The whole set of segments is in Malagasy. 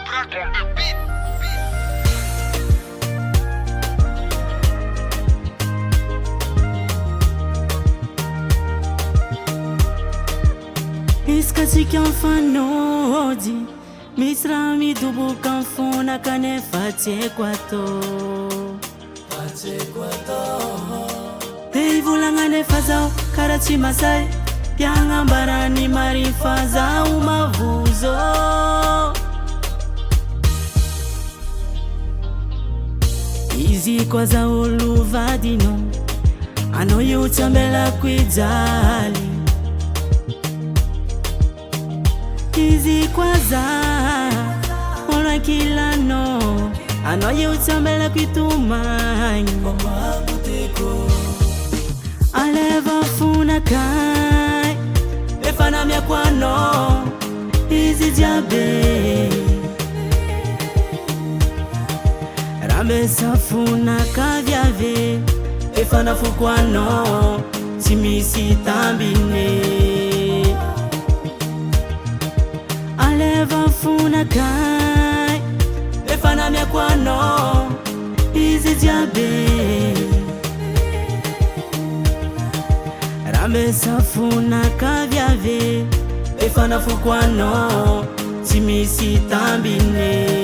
Black on the beat. Iskasika mfanodi Misra midubuka mfuna kanefa tekwato Heivulanga nefazao karati masai Pianga mbarani marifaza umavuzo Izi kwa za uluvadino Ano yutambela kwijali Izi kwa za Ona kila no Ano yutambela kwitumani Aleva funa kai Efana mia kwano Izi jabe Rambe safuna kavyave Efana fukwano Simisi tambine Aleva funa kai Efana mia kwano Izi jabe Rambe safuna kavyave Efana fukwano Simisi tambine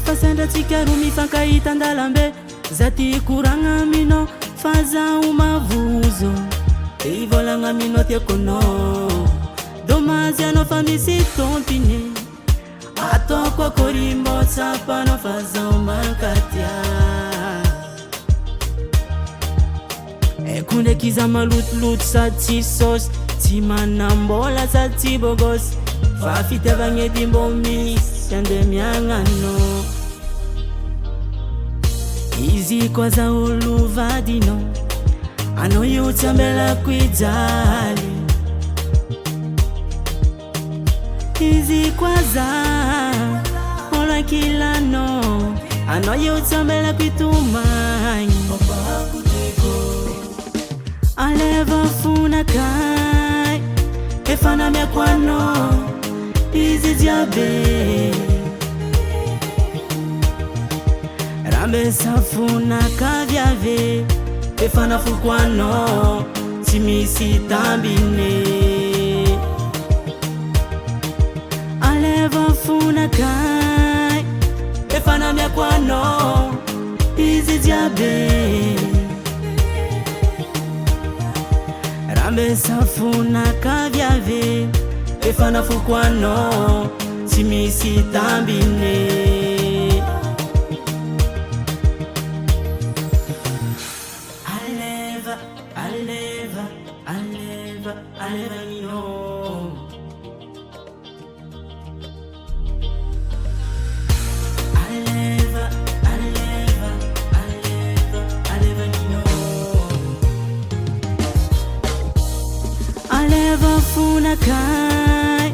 Fasenda tikarumi fanka itandalambe Zati kuranga mino faza umavuzo Eivolanga mino tiekono Domazi ano famisi tompine Atoko korimbo tsapa no faza umakatia Ekunde kizama lut sati sos Timana mbola sati bogos Fafite bange dimbo Yande miangano Izi kwa za uluvadino Ano yutambela kwijali Izi kwa za Ola kila no Ano yutambela kwitumani Aleva funa kai Efana mia kwano Izi jabe Rambe safuna kavyave Efana fukwano Simisi tambine Aleva funa kai Efana mia kwano Izi jabe Rambe safuna kavyave Efana fukwano Simisi tambine Aleva nino Aleva nino Aleva funa kai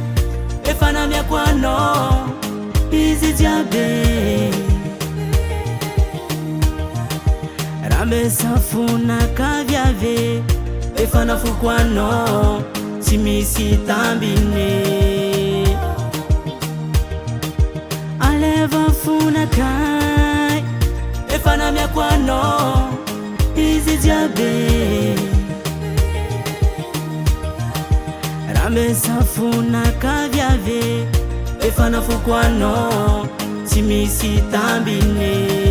Efana mia kwano Izi jabe Rambe safuna kavyave Efana fukwano Simisi tambine Aleva funa kai Efana mia kwano Izi jabe Rambe safuna kavyave Efana fukwano Simisi tambine